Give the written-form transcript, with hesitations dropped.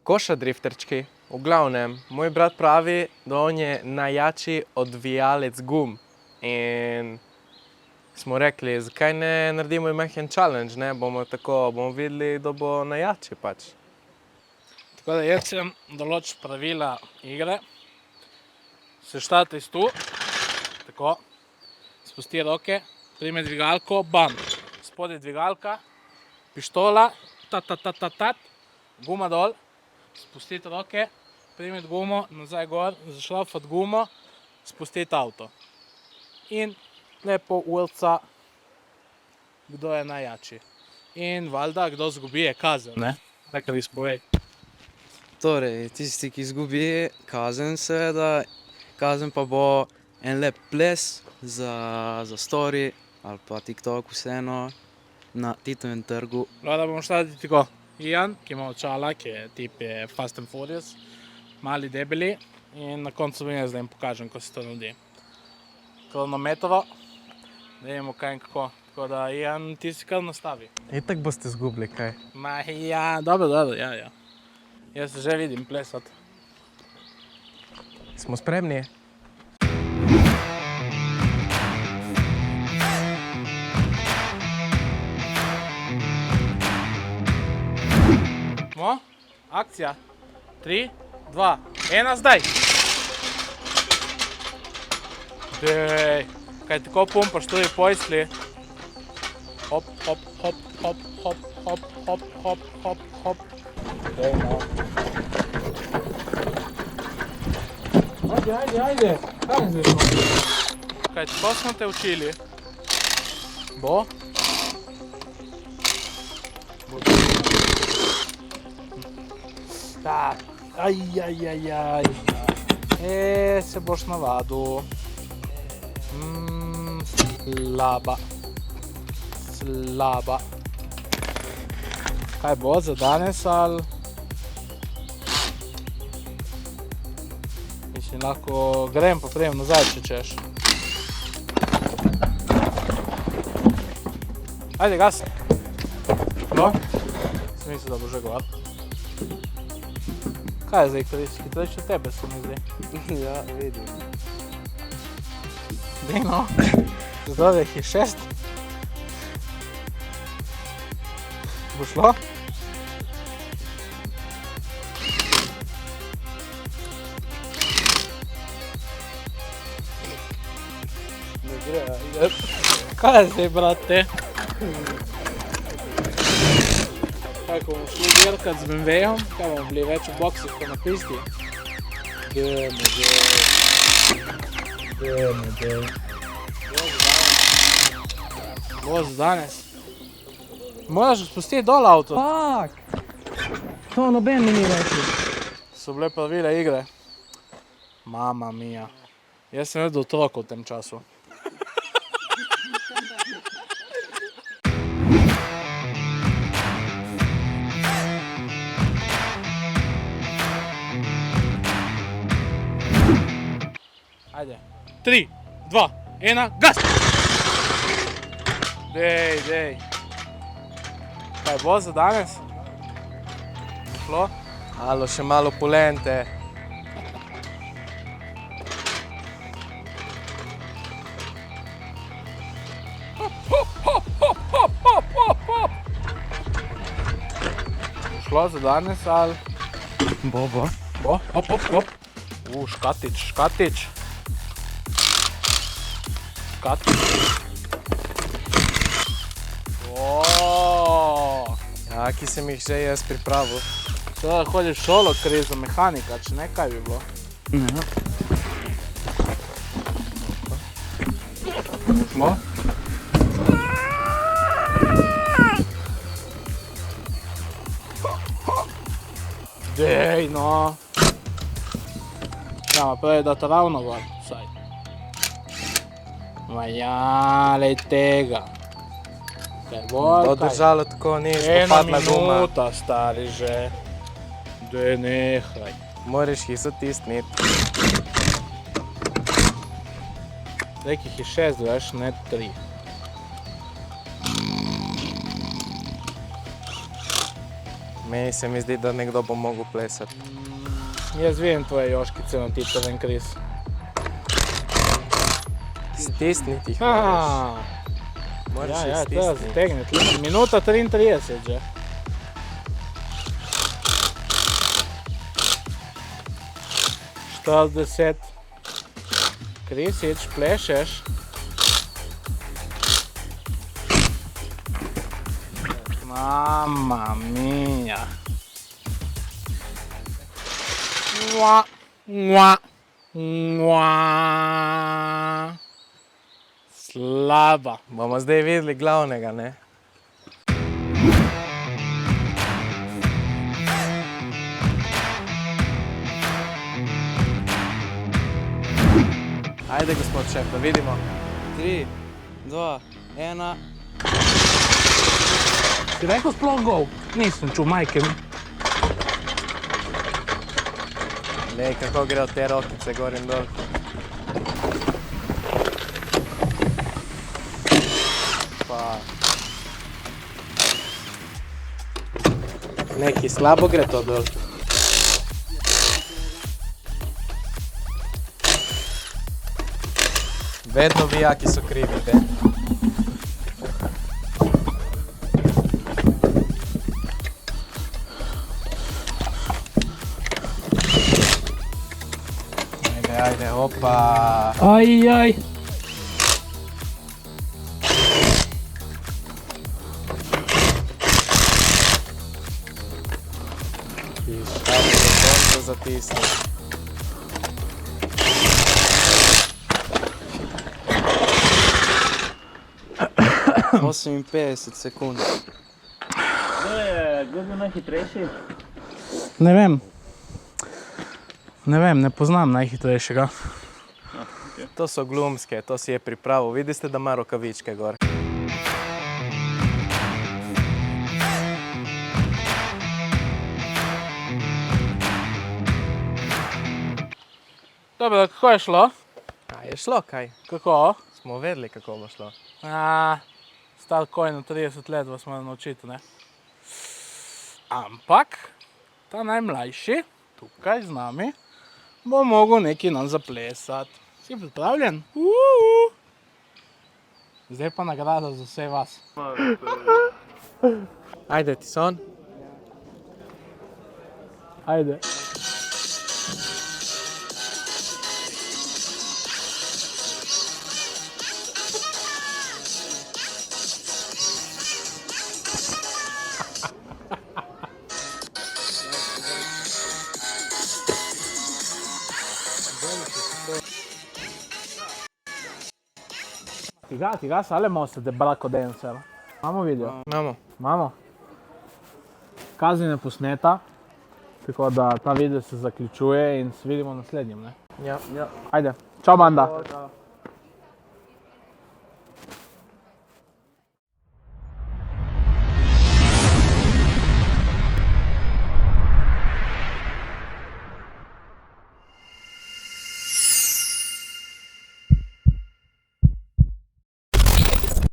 Koša drifterčki. V glavnem, moj brat pravi, da on je najjači odvijalec gum. In smo rekli, zakaj ne naredimo majhen challenge, ne? Bomo videli, kdo bo najjači pač. Tako da jaz sem določil pravila igre. Seštati tu, tako, spusti roke, prime dvigalko, bam. Spodaj dvigalka, pištola, tat, guma dol, spustiti roke, primiti gumo, nazaj gor, zašlaufati gumo, spustiti avto. In lepo ulica, kdo je najjači. In valjda, kdo zgubi, je kazen, ne? Nekaj izpovej. Torej, tisti, ki izgubi, kazen seveda, kazen pa bo en lep ples za story ali pa TikTok, vseeno, na Titovem trgu. Da bomo štali tako. Ian, ki ima očala, ki je tip Fast and Furious, mali debeli, in na koncu bom jaz, da jim pokažem, kako se to naredi. Kronometro, da vidimo kaj in kako. Tako da, Ian, ti si kar nastavi. Itak boste zgubili, kaj? Ja, dobro, ja. Jaz se že vidim plesati. Smo spremni? Smo? Akcija. 3, 2, 1, zdaj! Dej, kaj tako pumpaš tudi pojsli. Hop. Dej, no. Ajde. Kaj zdaj smo? Kaj tako smo te učili? Bo? Tak, aj. Se boš navadil. Slaba. Kaj bo za danes, ali? Mislim, lahko grem pa prijem nazaj, če češ. Ajde, gas. No? Sem mislil, da bo že gor. Kaj je zdaj, hitrejši od tebe, se mi zdi? Ja, vidim. Dej no, zdaj jih je 6. Bo šlo? Ne gre, kaj je zdaj, brate? Kaj, ko bomo šli dirkat z BMW-om, kaj bomo bili več v boksih, ko na pisti? Dej. Bo za danes. Moraš spustiti dol avto. Fuck! To noben mi ni rekel. So bile pravile igre. Mama mia. Jaz sem vedel otrok v tem času. Ajde. 3, 2, 1, gas! Dej. Kaj bo za danes? Šlo? Alo, še malo polente. Šlo za danes, ali? Bo. Bo? Hop. Škatič. Ja, ki sem jih že jaz pripravil. Seveda hodiš v šolo, ker je za mehanika, če ne, kaj bi bilo? Ja. Smo? Dej, no. Ja, prej da te ravno gor, vsaj. Ma ja, lej tega. Kaj bolj, To kaj? držalo tako ni, Ena spopadla guma. minuta, stari, že. Dej, nehaj. Moraš jih zatisniti. Zdaj, ki jih je 6, veš, ne 3. Meni se mi zdi, da nekdo bo mogel plesati. Jaz vidim tvoje joškice na titoven Kris. Stisniti jih moraš. Moraš Ja, jih treba stisniti. zategniti. Minuta 33 že. Štirideset. Krisič, plešeš. Mamma mia. Mua, mua, mua. Slaba. Bomo zdaj videli glavnega, ne? Ajde, gospod šef, da vidimo. 3, 2, 1. Si rekel sploh gol? Nisem čul, majke mi. Lej, kako gre od te rokice gor in dol. Pa... Neki slabo gre to dol. Vedno vijaki so krivi, te. Ajde, opa. Aj. Piščati do konca zatisni. – 58 sekund. Kdo je bil najhitrejši? Ne vem, ne poznam najhitrejšega. To so glumske, to si je pripravil. Vidite, da ima rokavičke gor. Dobro, kako je šlo? A je šlo kaj? Kako? Smo vedeli, kako bo šlo. Star koj na 30 let vas mora naučiti, ne? Ampak, ta najmlajši, tukaj z nami, bo mogel nekaj nam zaplesati. Si pripravljen? Zdaj pa nagrada za vse vas. Ajde, Tison. Ajde. Ti ga sale mostate brako dancer. Imamo video? Imamo. Imamo. Kazen je posneta, tako da ta video se zaključuje in se vidimo v naslednjem, ne? Ja. Ajde, čau banda! Čau.